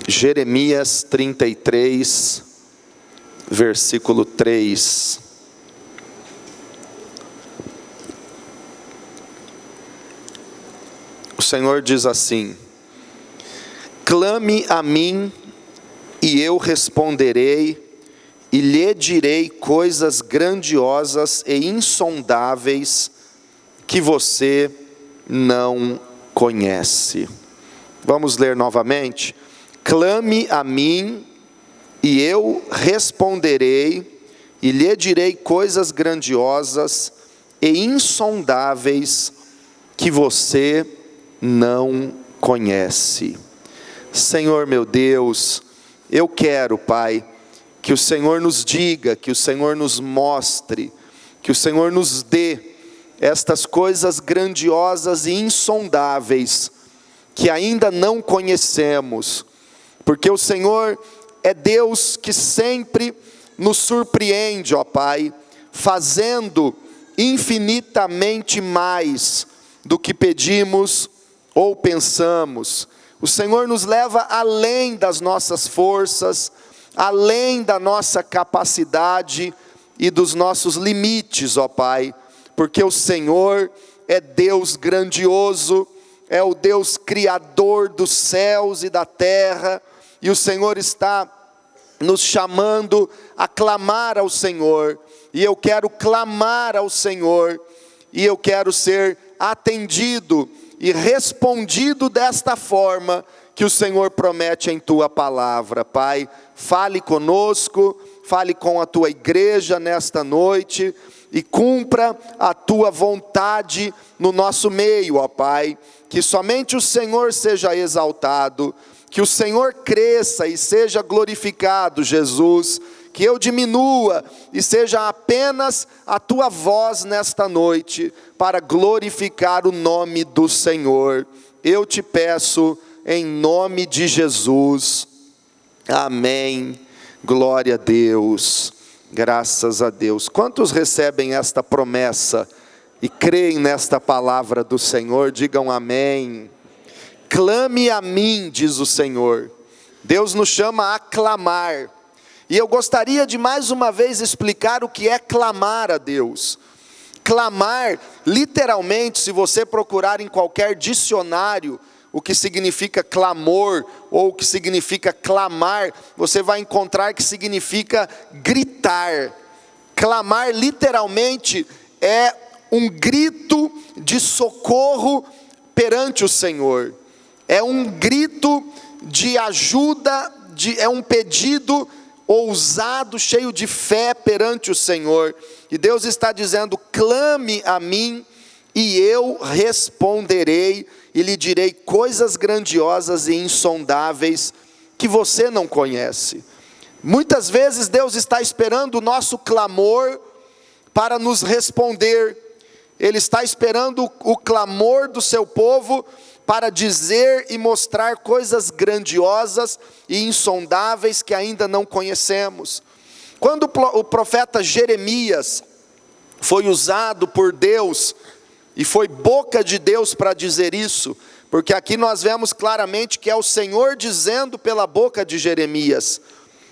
Jeremias 33, versículo 3. O Senhor diz assim: clame a mim e eu responderei, e lhe direi coisas grandiosas e insondáveis que você não conhece. Vamos ler novamente. Clame a mim e eu responderei, e lhe direi coisas grandiosas e insondáveis que você não conhece. Senhor meu Deus, eu quero, Pai, que o Senhor nos diga, que o Senhor nos mostre, que o Senhor nos dê estas coisas grandiosas e insondáveis que ainda não conhecemos, porque o Senhor é Deus que sempre nos surpreende, ó Pai, fazendo infinitamente mais do que pedimos ou pensamos. O Senhor nos leva além das nossas forças, além da nossa capacidade e dos nossos limites, ó Pai, porque o Senhor é Deus grandioso, é o Deus criador dos céus e da terra, e o Senhor está nos chamando a clamar ao Senhor, e eu quero clamar ao Senhor, e eu quero ser atendido e respondido desta forma que o Senhor promete em Tua palavra. Pai, fale conosco, fale com a Tua igreja nesta noite, e cumpra a Tua vontade no nosso meio, ó Pai, que somente o Senhor seja exaltado, que o Senhor cresça e seja glorificado, Jesus, que eu diminua e seja apenas a Tua voz nesta noite, para glorificar o nome do Senhor. Eu te peço em nome de Jesus, amém, glória a Deus, graças a Deus. Quantos recebem esta promessa e creem nesta palavra do Senhor? Digam amém. Clame a mim, diz o Senhor. Deus nos chama a clamar, e eu gostaria de mais uma vez explicar o que é clamar a Deus. Clamar, literalmente, se você procurar em qualquer dicionário o que significa clamor, ou o que significa clamar, você vai encontrar que significa gritar. Clamar literalmente é um grito de socorro perante o Senhor, é um grito de ajuda, é um pedido ousado, cheio de fé perante o Senhor, e Deus está dizendo: clame a mim e eu responderei, e lhe direi coisas grandiosas e insondáveis que você não conhece. Muitas vezes Deus está esperando o nosso clamor para nos responder. Ele está esperando o clamor do seu povo para dizer e mostrar coisas grandiosas e insondáveis que ainda não conhecemos. Quando o profeta Jeremias foi usado por Deus, e foi boca de Deus para dizer isso, porque aqui nós vemos claramente que é o Senhor dizendo pela boca de Jeremias.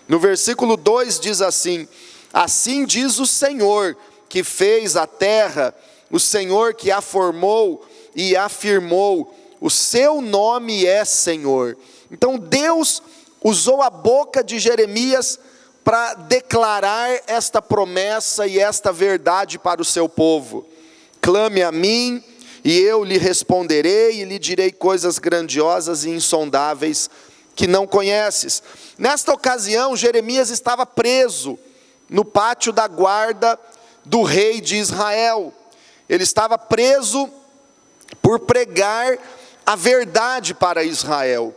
No versículo 2 diz assim: assim diz o Senhor que fez a terra, o Senhor que a formou e afirmou, o seu nome é Senhor. Então Deus usou a boca de Jeremias para declarar esta promessa e esta verdade para o seu povo. Clame a mim e eu lhe responderei, e lhe direi coisas grandiosas e insondáveis que não conheces. Nesta ocasião, Jeremias estava preso no pátio da guarda do rei de Israel. Ele estava preso por pregar a verdade para Israel.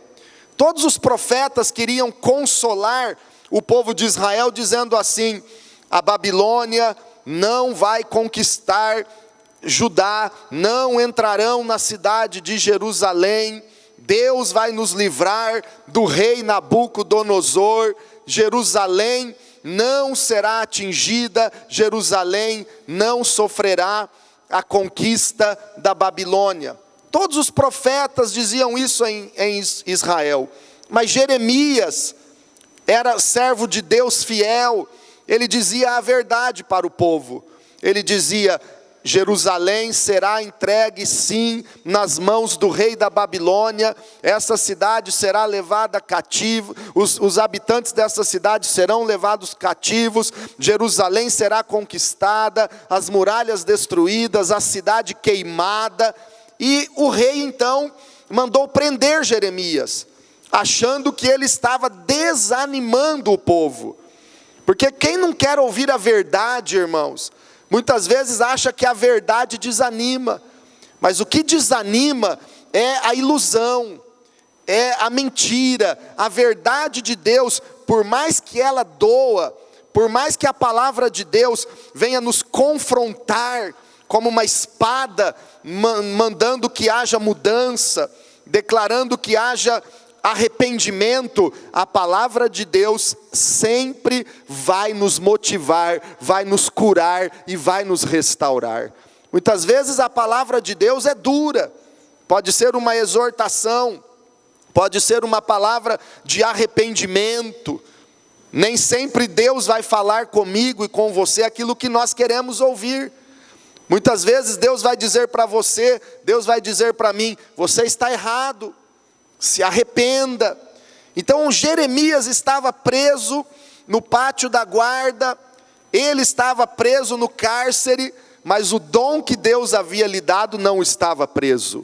Todos os profetas queriam consolar o povo de Israel, dizendo assim: a Babilônia não vai conquistar Judá, não entrarão na cidade de Jerusalém, Deus vai nos livrar do rei Nabucodonosor, Jerusalém não será atingida, Jerusalém não sofrerá a conquista da Babilônia. Todos os profetas diziam isso em Israel. Mas Jeremias era servo de Deus fiel, ele dizia a verdade para o povo. Ele dizia: Jerusalém será entregue sim nas mãos do rei da Babilônia, essa cidade será levada cativa, os habitantes dessa cidade serão levados cativos, Jerusalém será conquistada, as muralhas destruídas, a cidade queimada. E o rei então mandou prender Jeremias, achando que ele estava desanimando o povo. Porque quem não quer ouvir a verdade, irmãos, muitas vezes acha que a verdade desanima. Mas o que desanima é a ilusão, é a mentira. A verdade de Deus, por mais que ela doa, por mais que a palavra de Deus venha nos confrontar como uma espada, mandando que haja mudança, declarando que haja arrependimento, a palavra de Deus sempre vai nos motivar, vai nos curar e vai nos restaurar. Muitas vezes a palavra de Deus é dura, pode ser uma exortação, pode ser uma palavra de arrependimento. Nem sempre Deus vai falar comigo e com você aquilo que nós queremos ouvir. Muitas vezes Deus vai dizer para você, Deus vai dizer para mim: você está errado, se arrependa. Então Jeremias estava preso no pátio da guarda, ele estava preso no cárcere, mas o dom que Deus havia lhe dado não estava preso.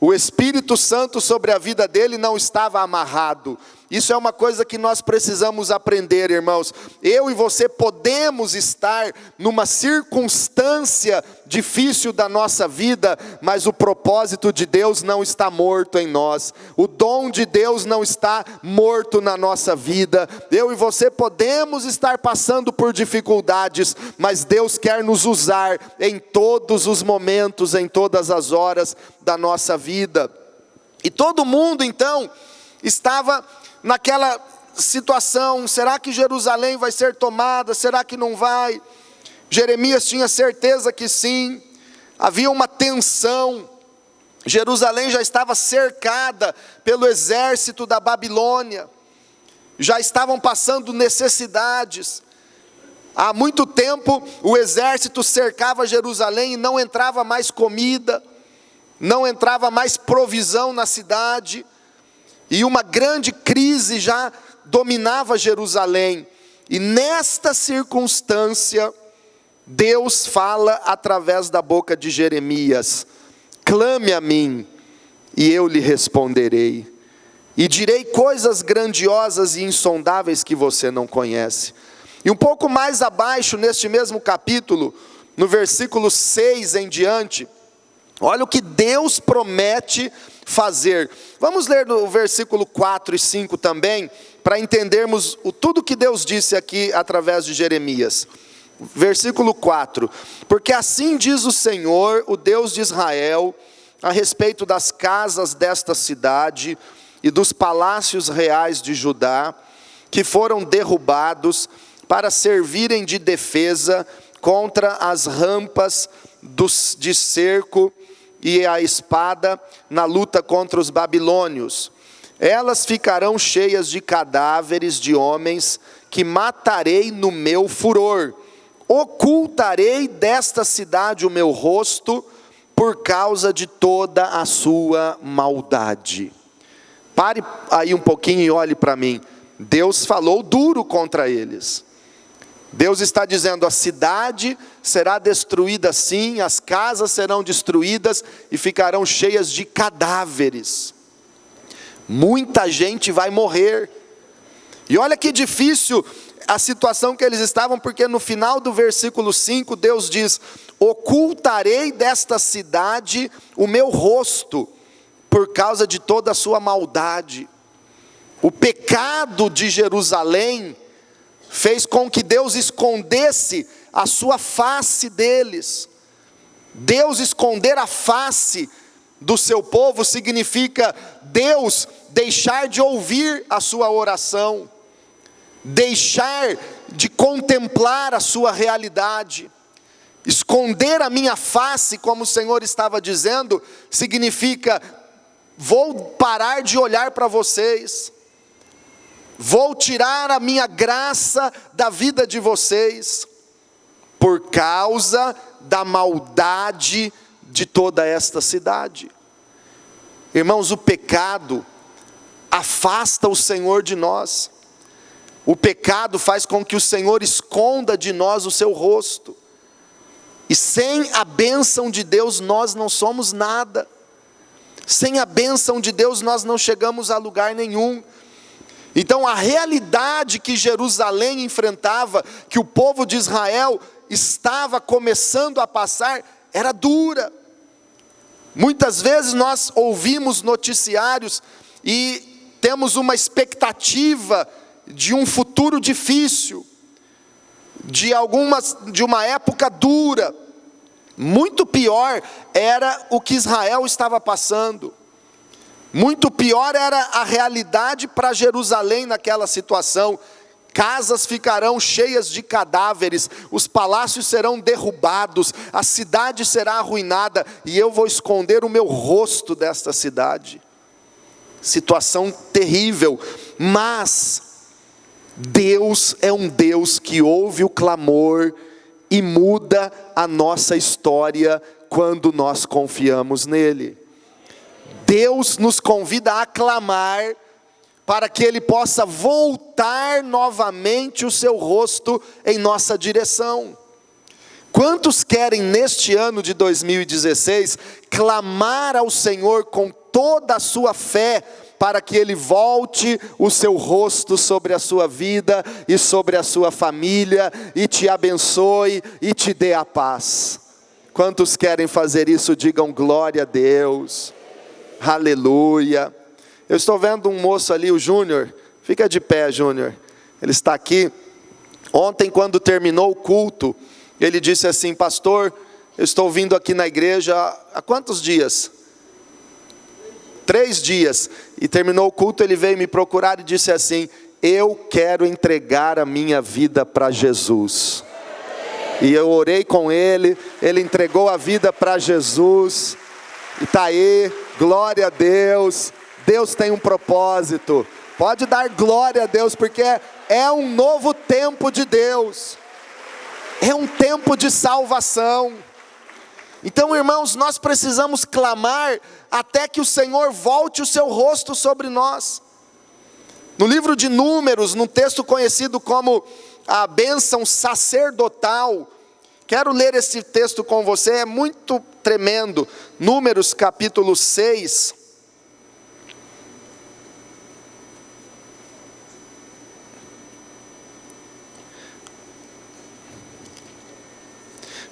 O Espírito Santo sobre a vida dele não estava amarrado. Isso é uma coisa que nós precisamos aprender, irmãos. Eu e você podemos estar numa circunstância difícil da nossa vida, mas o propósito de Deus não está morto em nós. O dom de Deus não está morto na nossa vida. Eu e você podemos estar passando por dificuldades, mas Deus quer nos usar em todos os momentos, em todas as horas da nossa vida. E todo mundo então estava naquela situação: será que Jerusalém vai ser tomada? Será que não vai? Jeremias tinha certeza que sim. Havia uma tensão. Jerusalém já estava cercada pelo exército da Babilônia. Já estavam passando necessidades. Há muito tempo o exército cercava Jerusalém e não entrava mais comida, não entrava mais provisão na cidade. E uma grande crise já dominava Jerusalém. E nesta circunstância, Deus fala através da boca de Jeremias: clame a mim, e eu lhe responderei, e direi coisas grandiosas e insondáveis que você não conhece. E um pouco mais abaixo, neste mesmo capítulo, no versículo 6 em diante, olha o que Deus promete fazer. Vamos ler no versículo 4 e 5 também, para entendermos tudo que Deus disse aqui através de Jeremias. Versículo 4: porque assim diz o Senhor, o Deus de Israel, a respeito das casas desta cidade e dos palácios reais de Judá, que foram derrubados para servirem de defesa contra as rampas de cerco e a espada na luta contra os babilônios. Elas ficarão cheias de cadáveres de homens que matarei no meu furor. Ocultarei desta cidade o meu rosto por causa de toda a sua maldade. Pare aí um pouquinho e olhe para mim. Deus falou duro contra eles. Deus está dizendo: a cidade será destruída sim, as casas serão destruídas e ficarão cheias de cadáveres. Muita gente vai morrer. E olha que difícil a situação que eles estavam, porque no final do versículo 5, Deus diz: ocultarei desta cidade o meu rosto, por causa de toda a sua maldade. O pecado de Jerusalém fez com que Deus escondesse a sua face deles. Deus esconder a face do seu povo significa Deus deixar de ouvir a sua oração, deixar de contemplar a sua realidade. Esconder a minha face, como o Senhor estava dizendo, significa: vou parar de olhar para vocês, vou tirar a minha graça da vida de vocês, por causa da maldade de toda esta cidade. Irmãos, o pecado afasta o Senhor de nós. O pecado faz com que o Senhor esconda de nós o seu rosto. E sem a bênção de Deus nós não somos nada. Sem a bênção de Deus nós não chegamos a lugar nenhum. Então a realidade que Jerusalém enfrentava, que o povo de Israel estava começando a passar, era dura. Muitas vezes nós ouvimos noticiários e temos uma expectativa de um futuro difícil, de uma época dura. Muito pior era o que Israel estava passando. Muito pior era a realidade para Jerusalém naquela situação. Casas ficarão cheias de cadáveres, os palácios serão derrubados, a cidade será arruinada, e eu vou esconder o meu rosto desta cidade. Situação terrível, mas Deus é um Deus que ouve o clamor e muda a nossa história quando nós confiamos nele. Deus nos convida a clamar para que Ele possa voltar novamente o seu rosto em nossa direção. Quantos querem neste ano de 2016 clamar ao Senhor com toda a sua fé, para que Ele volte o seu rosto sobre a sua vida e sobre a sua família, e te abençoe e te dê a paz? Quantos querem fazer isso? Digam glória a Deus, aleluia. Eu estou vendo um moço ali, o Júnior, fica de pé, Júnior, ele está aqui. Ontem, quando terminou o culto, ele disse assim: pastor, eu estou vindo aqui na igreja há quantos dias? 3 dias, e terminou o culto, ele veio me procurar e disse assim: eu quero entregar a minha vida para Jesus. E eu orei com ele, ele entregou a vida para Jesus, e está aí, glória a Deus. Deus tem um propósito, pode dar glória a Deus, porque é um novo tempo de Deus, é um tempo de salvação. Então, irmãos, nós precisamos clamar até que o Senhor volte o seu rosto sobre nós. No livro de Números, num texto conhecido como a bênção sacerdotal, quero ler esse texto com você, é muito tremendo. Números capítulo 6,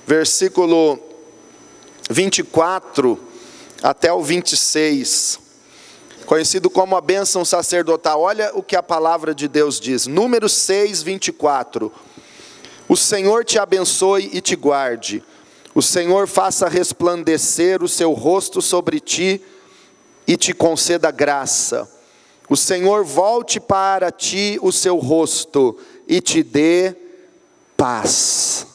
versículo 24 até o 26, conhecido como a bênção sacerdotal. Olha o que a palavra de Deus diz, Números 6, 24. O Senhor te abençoe e te guarde, o Senhor faça resplandecer o seu rosto sobre ti e te conceda graça, o Senhor volte para ti o seu rosto e te dê paz.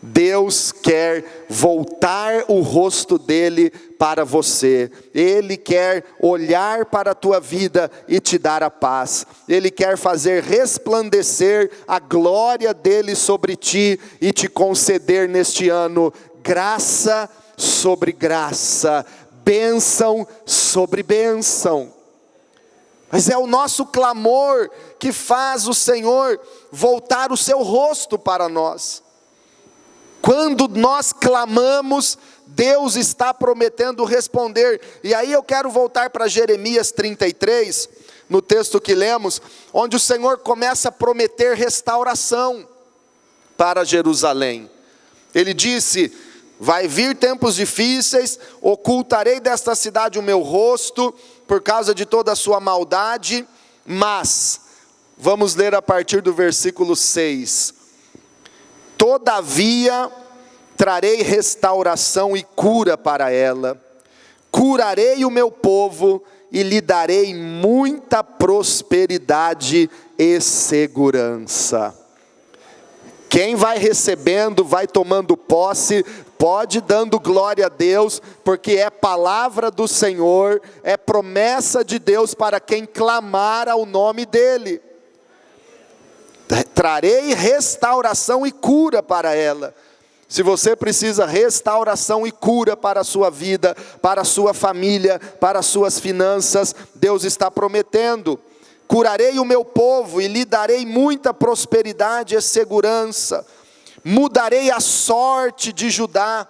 Deus quer voltar o rosto dele para você. Ele quer olhar para a tua vida e te dar a paz. Ele quer fazer resplandecer a glória dele sobre ti e te conceder neste ano graça sobre graça, bênção sobre bênção. Mas é o nosso clamor que faz o Senhor voltar o seu rosto para nós. Quando nós clamamos, Deus está prometendo responder. E aí eu quero voltar para Jeremias 33, no texto que lemos, onde o Senhor começa a prometer restauração para Jerusalém. Ele disse: vai vir tempos difíceis, ocultarei desta cidade o meu rosto, por causa de toda a sua maldade, mas, vamos ler a partir do versículo 6, todavia trarei restauração e cura para ela, curarei o meu povo e lhe darei muita prosperidade e segurança. Quem vai recebendo, vai tomando posse, pode dando glória a Deus, porque é palavra do Senhor, é promessa de Deus para quem clamar ao nome dEle. trarei restauração e cura para ela. Se você precisa restauração e cura para a sua vida, para a sua família, para as suas finanças, Deus está prometendo: curarei o meu povo e lhe darei muita prosperidade e segurança. Mudarei a sorte de Judá.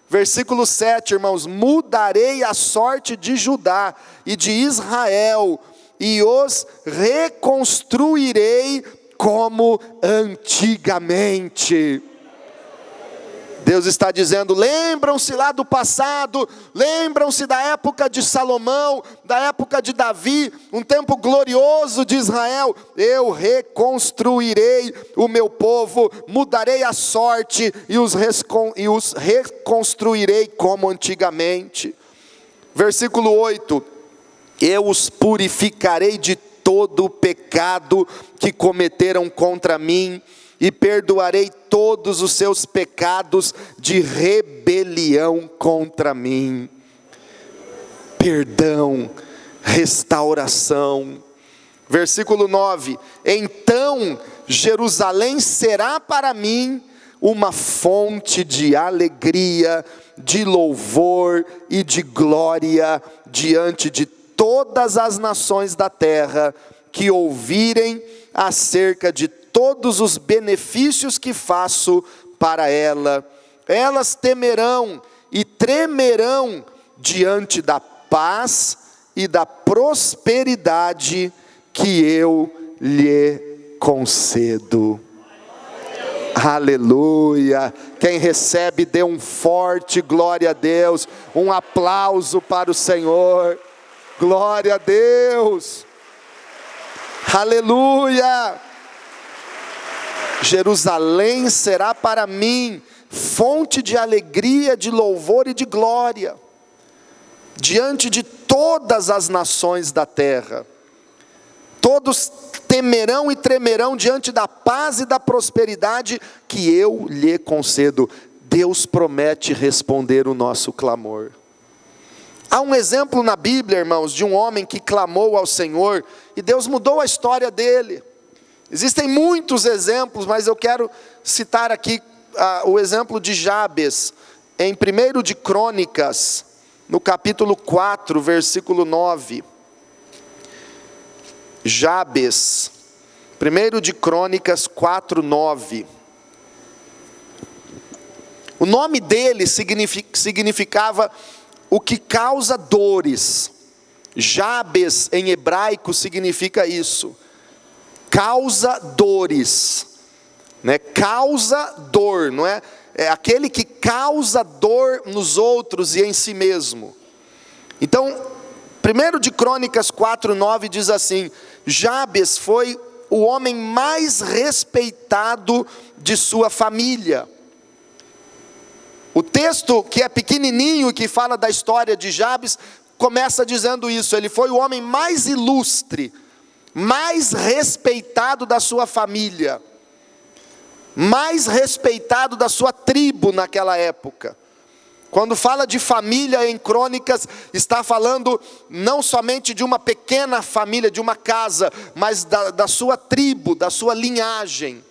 Versículo 7, irmãos: mudarei a sorte de Judá e de Israel, e os reconstruirei como antigamente. Deus está dizendo: lembram-se lá do passado, lembram-se da época de Salomão, da época de Davi, um tempo glorioso de Israel. Eu reconstruirei o meu povo, mudarei a sorte e os reconstruirei como antigamente. Versículo 8: eu os purificarei de todo o pecado que cometeram contra mim, e perdoarei todos os seus pecados de rebelião contra mim. Perdão, restauração. Versículo 9: então Jerusalém será para mim uma fonte de alegria, de louvor e de glória diante de todas as nações da terra, que ouvirem acerca de todos os benefícios que faço para ela. Elas temerão e tremerão diante da paz e da prosperidade que eu lhe concedo. Aleluia. Quem recebe, dê um forte glória a Deus, um aplauso para o Senhor. Glória a Deus. Aleluia. Jerusalém será para mim fonte de alegria, de louvor e de glória diante de todas as nações da terra. Todos temerão e tremerão diante da paz e da prosperidade que eu lhe concedo. Deus promete responder o nosso clamor. Há um exemplo na Bíblia, irmãos, de um homem que clamou ao Senhor e Deus mudou a história dele. Existem muitos exemplos, mas eu quero citar aqui o exemplo de Jabes, em 1 de Crônicas, no capítulo 4, versículo 9. Jabes, 1 de Crônicas 4, 9. O nome dele significava o que causa dores. Jabes em hebraico significa isso. Causa dores, né? Causa dor, não é? É aquele que causa dor nos outros e em si mesmo. Então, 1 de Crônicas 4:9 diz assim: Jabes foi o homem mais respeitado de sua família. O texto, que é pequenininho e que fala da história de Jabes, começa dizendo isso: ele foi o homem mais ilustre, mais respeitado da sua família, mais respeitado da sua tribo naquela época. Quando fala de família em Crônicas, está falando não somente de uma pequena família, de uma casa, mas da sua tribo, da sua linhagem.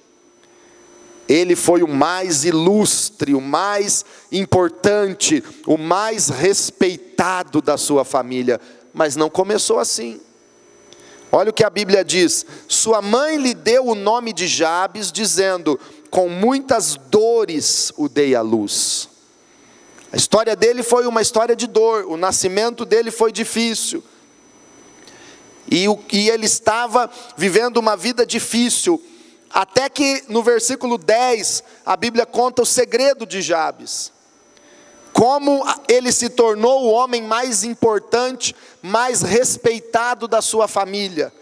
Ele foi o mais ilustre, o mais importante, o mais respeitado da sua família. Mas não começou assim. Olha o que a Bíblia diz: sua mãe lhe deu o nome de Jabes, dizendo: com muitas dores o dei à luz. A história dele foi uma história de dor, o nascimento dele foi difícil. E ele estava vivendo uma vida difícil, até que no versículo 10, a Bíblia conta o segredo de Jabes. Como ele se tornou o homem mais importante, mais respeitado da sua família.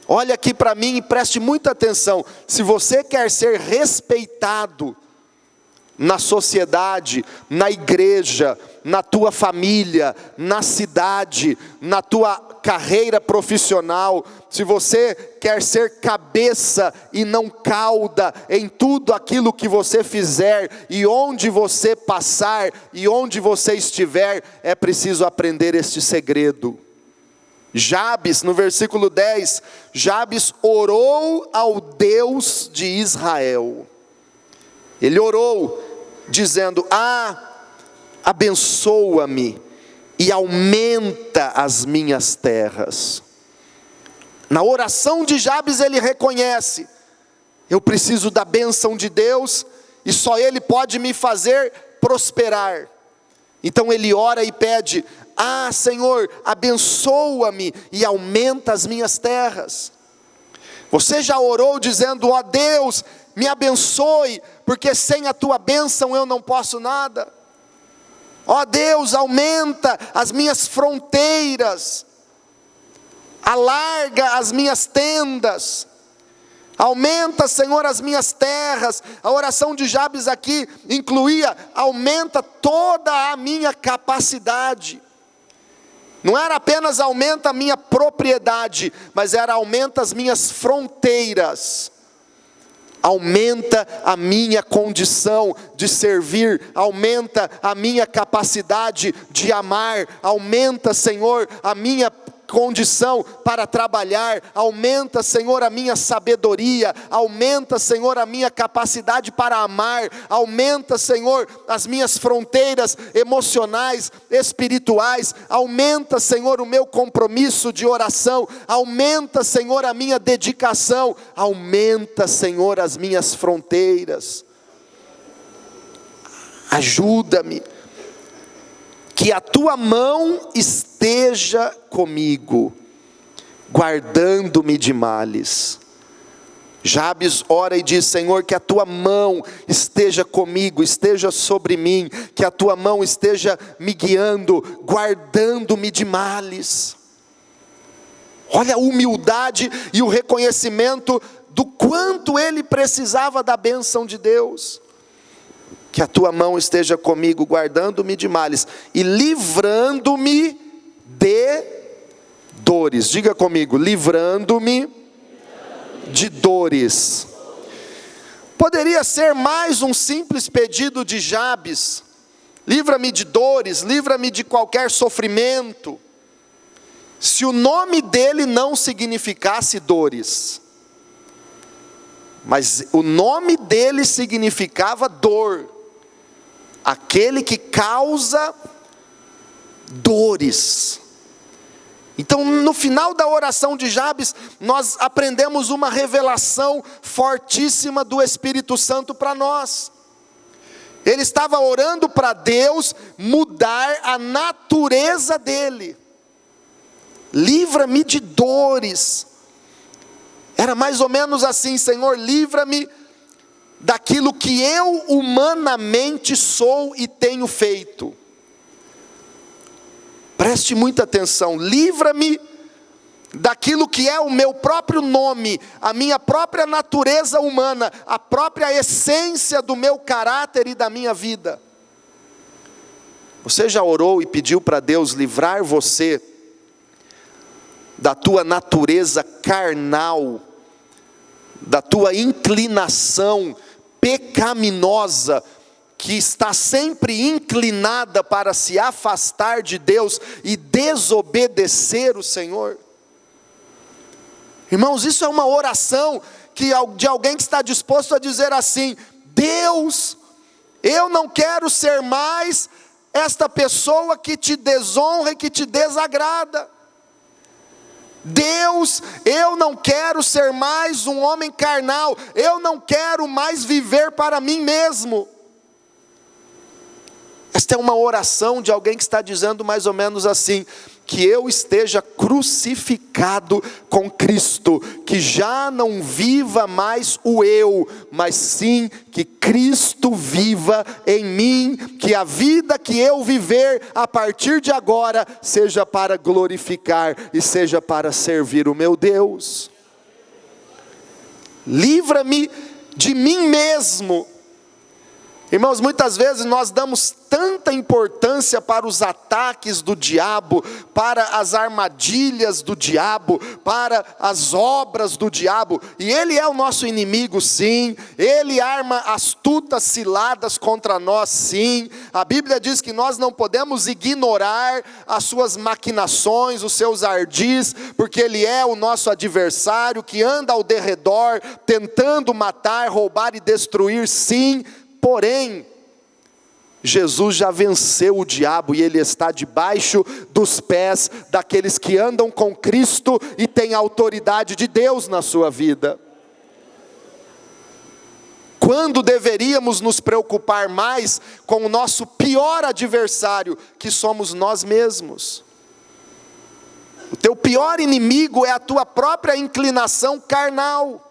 Olha aqui para mim e preste muita atenção. Se você quer ser respeitado na sociedade, na igreja, na tua família, na cidade, na tua carreira profissional, se você quer ser cabeça e não cauda em tudo aquilo que você fizer, e onde você passar, e onde você estiver, é preciso aprender este segredo. Jabes, no versículo 10, Jabes orou ao Deus de Israel. Ele orou, dizendo: abençoa-me e aumenta as minhas terras. Na oração de Jabes ele reconhece: eu preciso da bênção de Deus, e só Ele pode me fazer prosperar. Então ele ora e pede: Senhor, abençoa-me e aumenta as minhas terras. Você já orou dizendo: ó Deus, me abençoe, porque sem a tua bênção eu não posso nada. Ó Deus, aumenta as minhas fronteiras, alarga as minhas tendas, aumenta, Senhor, as minhas terras. A oração de Jabes aqui incluía: aumenta toda a minha capacidade. Não era apenas aumenta a minha propriedade, mas era aumenta as minhas fronteiras. Aumenta a minha condição de servir, aumenta a minha capacidade de amar, aumenta, Senhor, a minha condição para trabalhar, aumenta, Senhor, a minha sabedoria, aumenta, Senhor, a minha capacidade para amar, aumenta, Senhor, as minhas fronteiras emocionais, espirituais, aumenta, Senhor, o meu compromisso de oração, aumenta, Senhor, a minha dedicação, aumenta, Senhor, as minhas fronteiras. Ajuda-me, que a tua mão esteja comigo, guardando-me de males. Jabes ora e diz: Senhor, que a tua mão esteja comigo, esteja sobre mim, que a tua mão esteja me guiando, guardando-me de males. Olha a humildade e o reconhecimento do quanto ele precisava da bênção de Deus. Que a tua mão esteja comigo, guardando-me de males e livrando-me de dores. Diga comigo: livrando-me de dores. Poderia ser mais um simples pedido de Jabes: livra-me de dores, livra-me de qualquer sofrimento, se o nome dele não significasse dores. Mas o nome dele significava dor, aquele que causa dores. Então, no final da oração de Jabes, nós aprendemos uma revelação fortíssima do Espírito Santo para nós. Ele estava orando para Deus mudar a natureza dele. Livra-me de dores. Era mais ou menos assim: Senhor, livra-me daquilo que eu humanamente sou e tenho feito. Preste muita atenção: livra-me daquilo que é o meu próprio nome, a minha própria natureza humana, a própria essência do meu caráter e da minha vida. Você já orou e pediu para Deus livrar você da tua natureza carnal, da tua inclinação pecaminosa, que está sempre inclinada para se afastar de Deus e desobedecer o Senhor? Irmãos, isso é uma oração de alguém que está disposto a dizer assim: Deus, eu não quero ser mais esta pessoa que te desonra e que te desagrada. Deus, eu não quero ser mais um homem carnal, eu não quero mais viver para mim mesmo. Esta é uma oração de alguém que está dizendo mais ou menos assim: que eu esteja crucificado com Cristo, que já não viva mais o eu, mas sim que Cristo viva em mim, que a vida que eu viver a partir de agora seja para glorificar e seja para servir o meu Deus. Livra-me de mim mesmo, Irmãos, muitas vezes nós damos tanta importância para os ataques do diabo, para as armadilhas do diabo, para as obras do diabo, e ele é o nosso inimigo, sim, ele arma astutas ciladas contra nós, sim. A Bíblia diz que nós não podemos ignorar as suas maquinações, os seus ardis, porque ele é o nosso adversário que anda ao derredor, tentando matar, roubar e destruir, sim. Porém, Jesus já venceu o diabo e ele está debaixo dos pés daqueles que andam com Cristo e têm a autoridade de Deus na sua vida. Quando deveríamos nos preocupar mais com o nosso pior adversário, que somos nós mesmos? O teu pior inimigo é a tua própria inclinação carnal.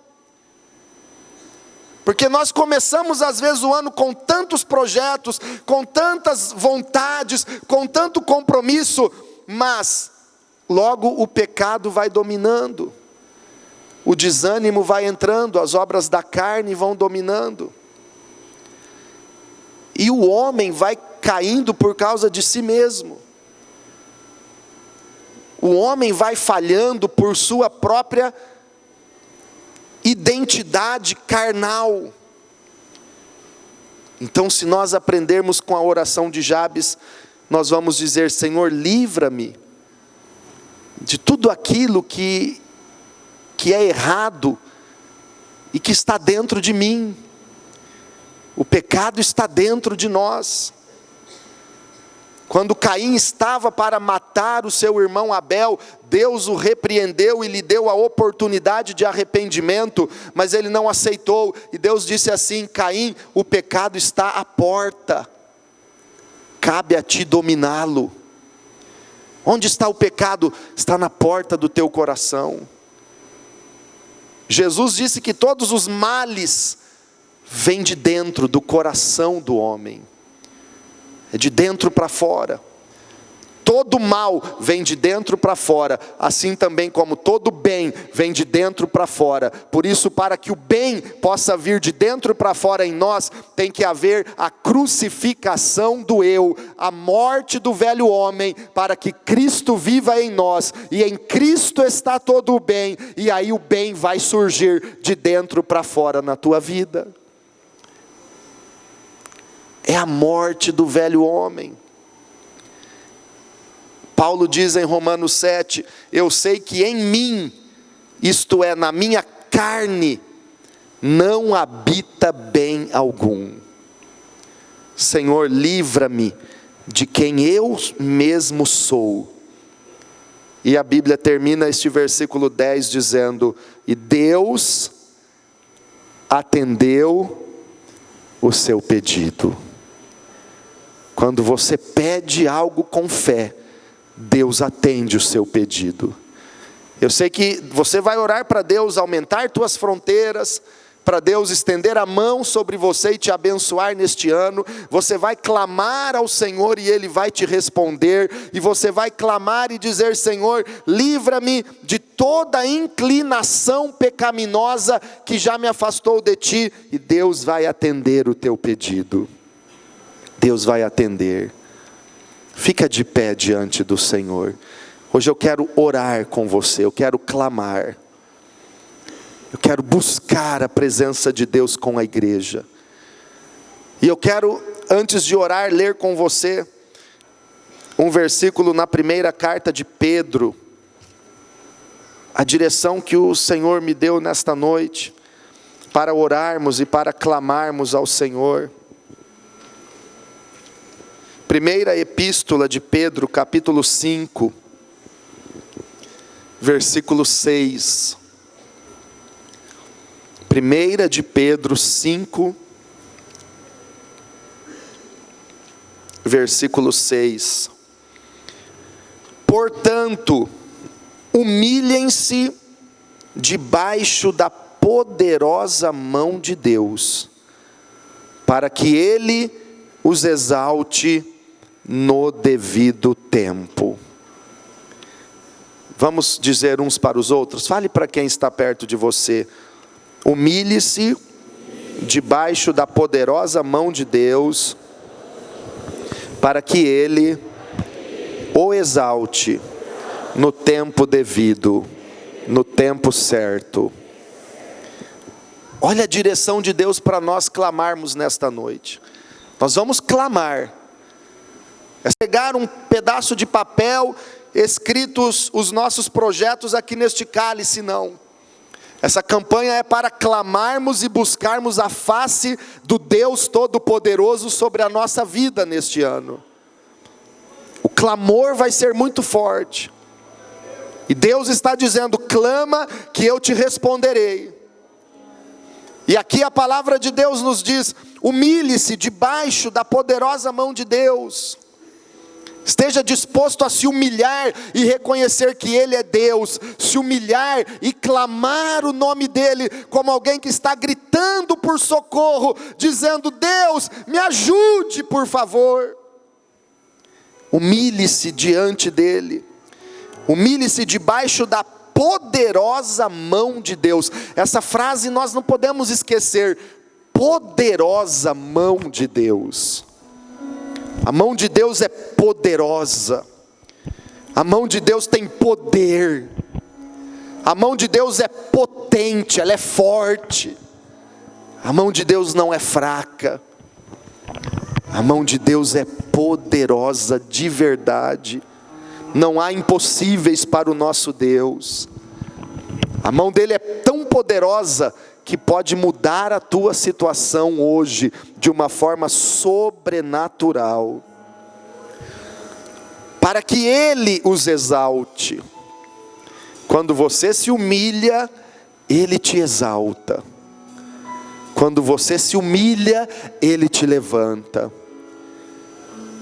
Porque nós começamos às vezes o ano com tantos projetos, com tantas vontades, com tanto compromisso, mas logo o pecado vai dominando, o desânimo vai entrando, as obras da carne vão dominando, e o homem vai caindo por causa de si mesmo, o homem vai falhando por sua própria identidade carnal. Então, se nós aprendermos com a oração de Jabes, nós vamos dizer: Senhor, livra-me de tudo aquilo que é errado e que está dentro de mim. O pecado está dentro de nós. Quando Caim estava para matar o seu irmão Abel, Deus o repreendeu e lhe deu a oportunidade de arrependimento, mas ele não aceitou, e Deus disse assim: Caim, o pecado está à porta, cabe a ti dominá-lo. Onde está o pecado? Está na porta do teu coração. Jesus disse que todos os males vêm de dentro do coração do homem. É de dentro para fora. Todo mal vem de dentro para fora, assim também como todo bem vem de dentro para fora. Por isso, para que o bem possa vir de dentro para fora em nós, tem que haver a crucificação do eu, a morte do velho homem, para que Cristo viva em nós, e em Cristo está todo o bem, e aí o bem vai surgir de dentro para fora na tua vida. É a morte do velho homem. Paulo diz em Romanos 7, eu sei que em mim, isto é, na minha carne, não habita bem algum. Senhor, livra-me de quem eu mesmo sou. E a Bíblia termina este versículo 10 dizendo: e Deus atendeu o seu pedido. Quando você pede algo com fé, Deus atende o seu pedido. Eu sei que você vai orar para Deus aumentar tuas fronteiras, para Deus estender a mão sobre você e te abençoar neste ano. Você vai clamar ao Senhor e Ele vai te responder. E você vai clamar e dizer: Senhor, livra-me de toda inclinação pecaminosa que já me afastou de Ti. E Deus vai atender o teu pedido. Deus vai atender. Fica de pé diante do Senhor. Hoje eu quero orar com você, eu quero clamar. Eu quero buscar a presença de Deus com a igreja. E eu quero, antes de orar, ler com você um versículo na primeira carta de Pedro. A direção que o Senhor me deu nesta noite, para orarmos e para clamarmos ao Senhor. Primeira epístola de Pedro, capítulo 5, versículo 6. Primeira de Pedro 5, versículo 6. Portanto, humilhem-se debaixo da poderosa mão de Deus, para que Ele os exalte no devido tempo. Vamos dizer uns para os outros. Fale para quem está perto de você: humilhe-se debaixo da poderosa mão de Deus, para que Ele o exalte no tempo devido, no tempo certo. Olha a direção de Deus para nós clamarmos nesta noite. Nós vamos clamar. É pegar um pedaço de papel, escritos os nossos projetos aqui neste cálice, não. Essa campanha é para clamarmos e buscarmos a face do Deus Todo-Poderoso sobre a nossa vida neste ano. O clamor vai ser muito forte. E Deus está dizendo: clama que eu te responderei. E aqui a palavra de Deus nos diz: humilhe-se debaixo da poderosa mão de Deus. Esteja disposto a se humilhar e reconhecer que Ele é Deus. Se humilhar e clamar o nome dEle, como alguém que está gritando por socorro, dizendo: Deus, me ajude por favor. Humilhe-se diante dEle. Humilhe-se debaixo da poderosa mão de Deus. Essa frase nós não podemos esquecer. Poderosa mão de Deus. A mão de Deus é poderosa. A mão de Deus tem poder. A mão de Deus é potente, ela é forte. A mão de Deus não é fraca. A mão de Deus é poderosa de verdade. Não há impossíveis para o nosso Deus. A mão dele é tão poderosa que pode mudar a tua situação hoje de uma forma sobrenatural. Para que Ele os exalte. Quando você se humilha, Ele te exalta. Quando você se humilha, Ele te levanta.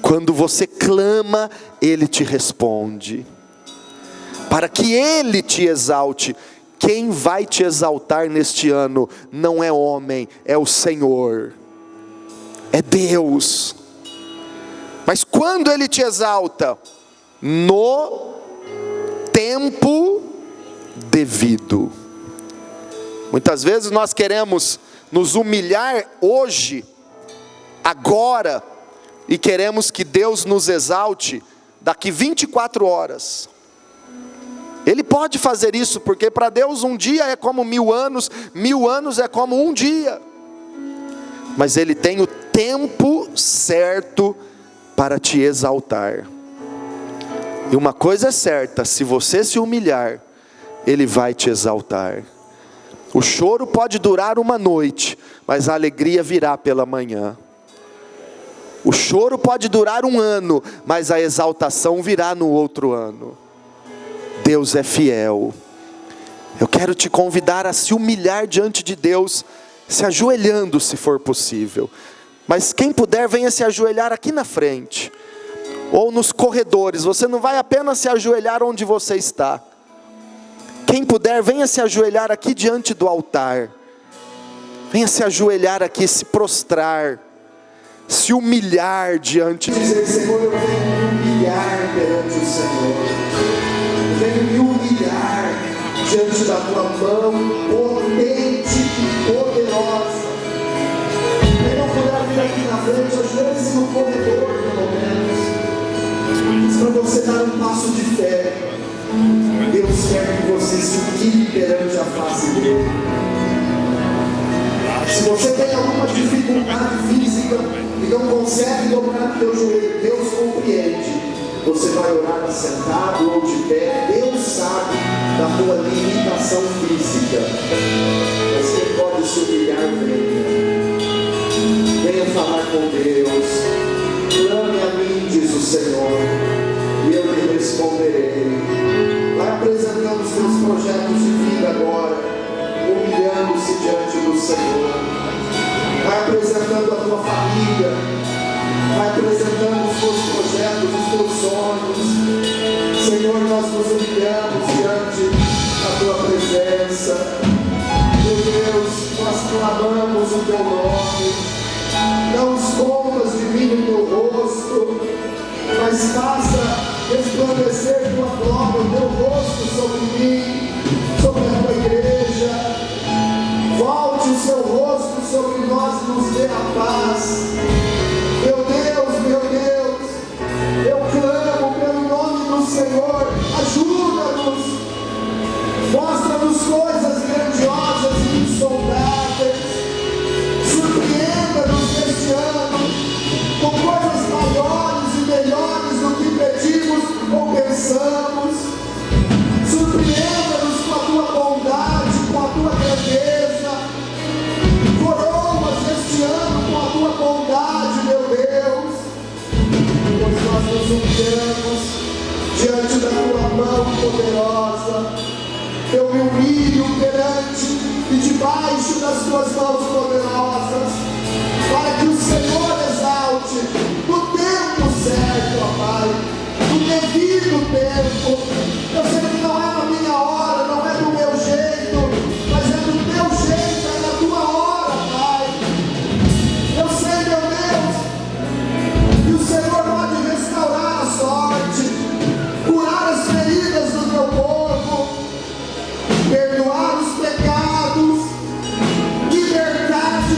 Quando você clama, Ele te responde. Para que Ele te exalte. Quem vai te exaltar neste ano não é homem, é o Senhor, é Deus. Mas quando Ele te exalta? No tempo devido. Muitas vezes nós queremos nos humilhar hoje, agora, e queremos que Deus nos exalte daqui 24 horas. Ele pode fazer isso, porque para Deus um dia é como 1000 anos, 1000 anos é como um dia. Mas Ele tem o tempo certo para te exaltar. E uma coisa é certa: se você se humilhar, Ele vai te exaltar. O choro pode durar uma noite, mas a alegria virá pela manhã. O choro pode durar um ano, mas a exaltação virá no outro ano. Deus é fiel. Eu quero te convidar a se humilhar diante de Deus, se ajoelhando se for possível. Mas quem puder, venha se ajoelhar aqui na frente, ou nos corredores. Você não vai apenas se ajoelhar onde você está. Quem puder, venha se ajoelhar aqui diante do altar. Venha se ajoelhar aqui, se prostrar, se humilhar diante de Deus. Senhor, eu venho me humilhar perante o Senhor. Venho me humilhar diante da tua mão potente e poderosa. Quem não puder vir aqui na frente, ajoelhe-se no corredor, pelo menos. Mas para você dar um passo de fé, Deus quer que você se humilhe perante a face dele. Se você tem alguma dificuldade física e não consegue dobrar o teu joelho, Deus compreende. Você vai orar sentado ou de pé, Deus sabe da tua limitação física. Mas quem pode se humilhar, venha falar com Deus. Clame a mim, diz o Senhor, e eu lhe responderei. Vai apresentando os teus projetos de vida agora, humilhando-se diante do Senhor. Vai apresentando a tua família, vai apresentando os teus projetos, os teus sonhos. Senhor, nós nos humilhamos diante da tua presença. Meu Deus, nós clamamos o teu nome. Não escondas de mim o teu rosto, mas faça resplandecer tua glória, o teu rosto sobre mim, sobre a tua igreja. Volte o seu rosto sobre nós. é a paz. Meu Deus, eu clamo pelo nome do Senhor, ajuda-nos, mostra-nos coisas grandiosas e insondáveis, surpreenda-nos neste ano com coisas maiores e melhores do que pedimos ou pensamos, surpreenda-nos com a tua bondade, com a tua grandeza, coroas este ano com a tua bondade, meu Deus, pois nós nos humilhamos diante da tua mão poderosa. Eu me humilho perante e debaixo das tuas mãos poderosas, para que o Senhor exalte no tempo certo, ó Pai, no devido tempo. Eu sei que não é na minha hora, não é do meu jeito, mas é do teu jeito, é na tua hora, Pai. Eu sei, meu Deus, que o Senhor pode restaurar a sorte, curar as feridas do teu povo, perdoar os pecados, libertar de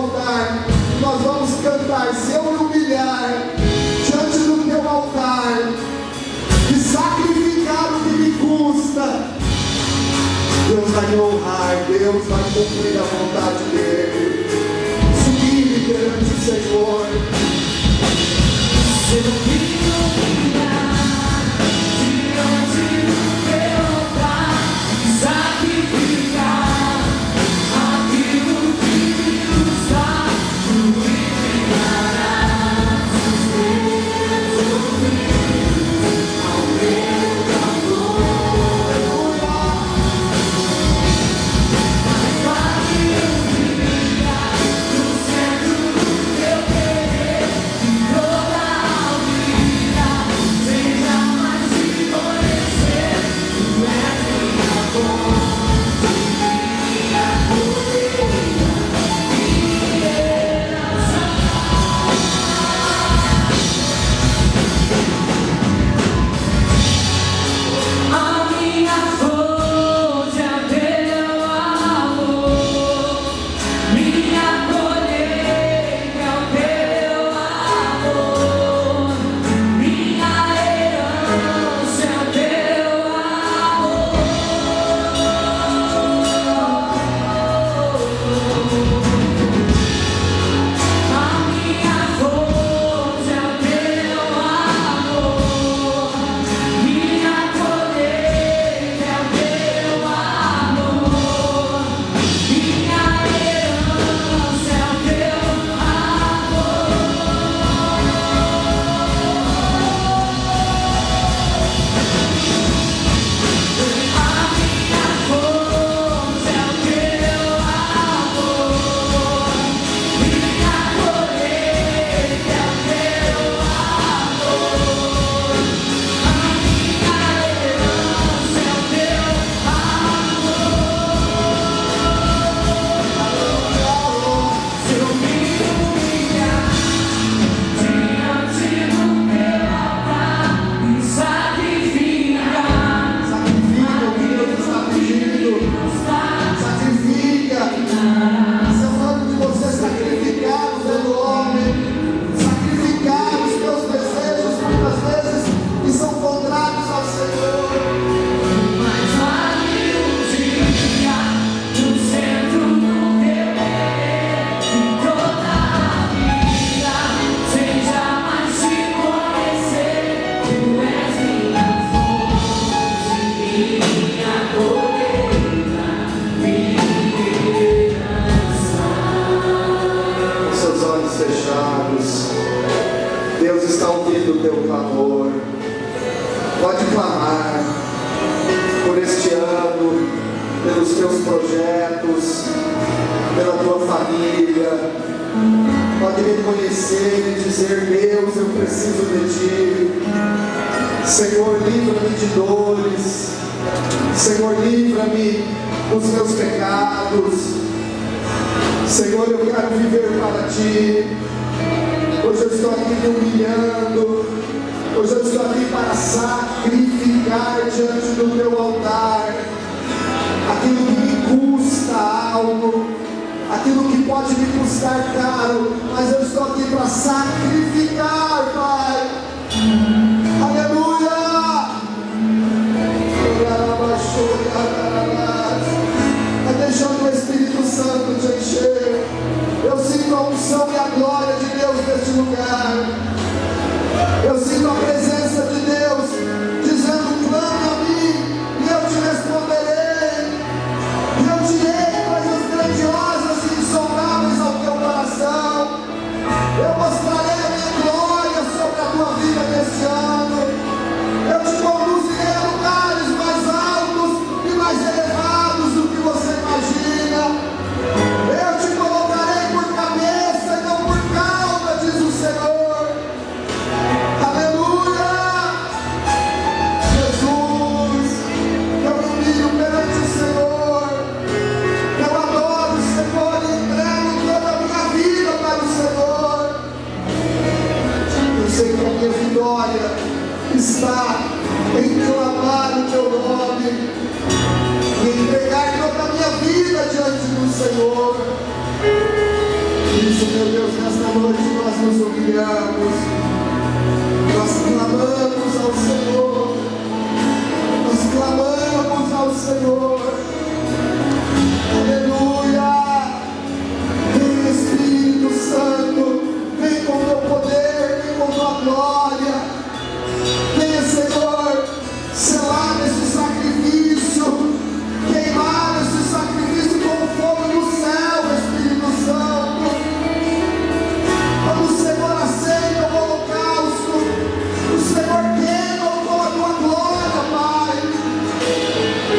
altar, nós vamos cantar. Se eu me humilhar diante do teu altar e sacrificar o que me custa, Deus vai me honrar, Deus vai cumprir a vontade dele. Subir perante o Senhor. Se eu me humilhar diante do teu altar e sacrificar aquilo que me custa, tu enviarás os teus ouvidos ao meu clamor. Mas vale um dia no centro do teu querer, e toda a vida seja mais de florescer. Tu és minha fonte, minha colheita, minha herança. A minha fonte é o teu amor, minha colheita é o teu amor, minha herança é o teu amor. A minha fonte é o teu amor, minha colheita é o teu amor, minha herança é o teu amor. A minha fonte é o teu amor, minha colheita é o teu amor, minha herança é o teu amor. Se eu me humilhar diante do teu altar e sacrificar, sacrifica o que Deus está pedindo. Sacrifica. Se eu falo de você sacrificar o teu nome, sacrificar os teus desejos, muitas vezes que são contrários ao Senhor. Mas vale um dia no centro do teu querer, e toda a vida seja mais te conhecer. Tu és minha fonte, minha colheita, minha herança. Com seus olhos fechados, Deus está ouvindo o teu clamor. Pode clamar por este ano, pelos teus projetos, pela tua família. Pode reconhecer e dizer: Deus, eu preciso de ti. Senhor, livra-me de dores. Senhor, livra-me dos meus pecados. Senhor, eu quero viver para ti. Hoje eu estou aqui me humilhando. Hoje eu estou aqui para sacrificar diante do teu altar aquilo que me custa algo, aquilo que pode me custar caro, mas eu estou aqui para sacrificar, Pai. Aleluia! É deixando o Espírito Santo te encher. Eu sinto a unção e a glória de Deus neste lugar. Eu sinto a presença de Deus dizendo: clame a mim e eu te responderei, e eu direi coisas grandiosas e insondáveis ao teu coração. Eu mostrarei a minha glória sobre a tua vida neste ano. Eu te conduzirei a lugares mais altos e mais elevados do que você imagina. Eu te colocarei por cabeça e não por cauda, diz o Senhor. Aleluia! Jesus, eu me humilho perante o Senhor. Eu adoro o Senhor e entrego toda a minha vida para o Senhor. Eu sei que a minha vitória está em clamar o teu nome e entregar toda a minha vida diante do Senhor. isso, meu Deus, nesta noite nós nos humilhamos, nós clamamos ao Senhor, nós clamamos ao Senhor. Aleluia! Vem Espírito Santo, vem com teu poder, vem com tua glória. Venha, Senhor, selar esse sacrifício, queimar esse sacrifício com o fogo do céu, Espírito Santo. Quando o Senhor aceita o holocausto, o Senhor queima com a tua glória, Pai.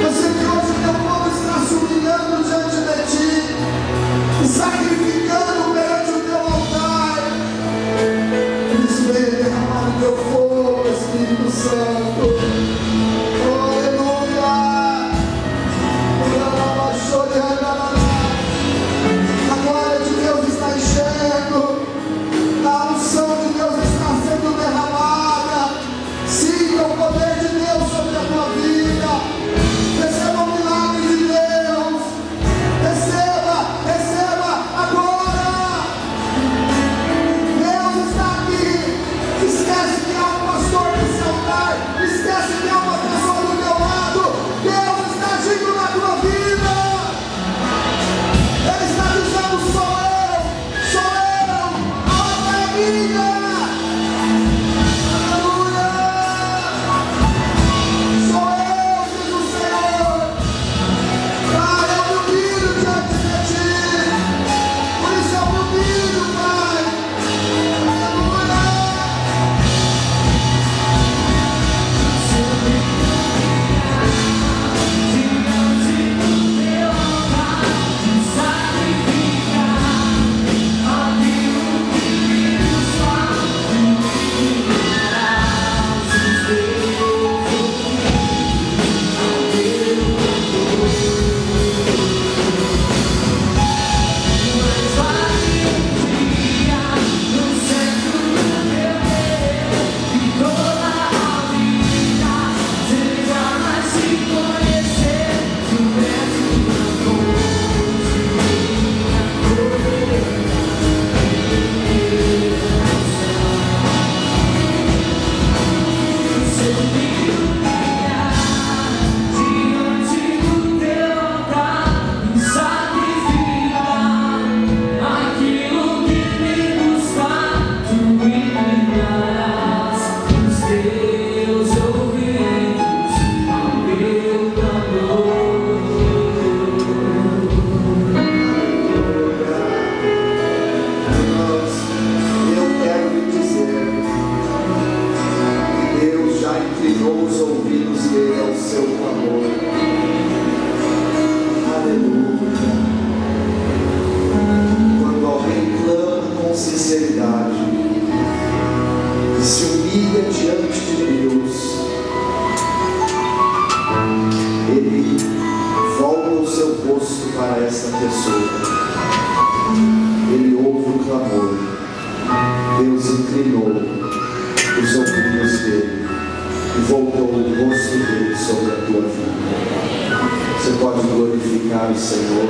Eu sei que hoje teu povo está se humilhando diante de ti, sacrificando perante o teu altar. Eles vêm derramar o teu fogo, Espírito Santo. Oh, aleluia! A glória de Deus está enchendo, a unção de Deus está sendo derramada. Sinta o poder de Deus sobre a tua vida. Receba o milagre de Deus. Receba agora. Deus está aqui. Esquece que há um pastor nesse altar. Esquece que há uma pessoa do teu lado. Deus está agindo na tua vida. Ele está dizendo: sou eu, a obra é minha. Aleluia. Sou eu, diz o Senhor. Pai, eu me humilho diante de ti. Por isso eu me humilho, Pai. Aleluia. Eu quero lhe dizer que Deus já inclinou os ouvidos dele ao seu clamor. Aleluia. Quando alguém clama com sinceridade e se humilha diante de Deus, ele volta o seu rosto para essa pessoa. Ele ouve o clamor. Deus inclinou os ouvidos dele e voltou o rosto dele sobre a tua vida. Você pode glorificar o Senhor.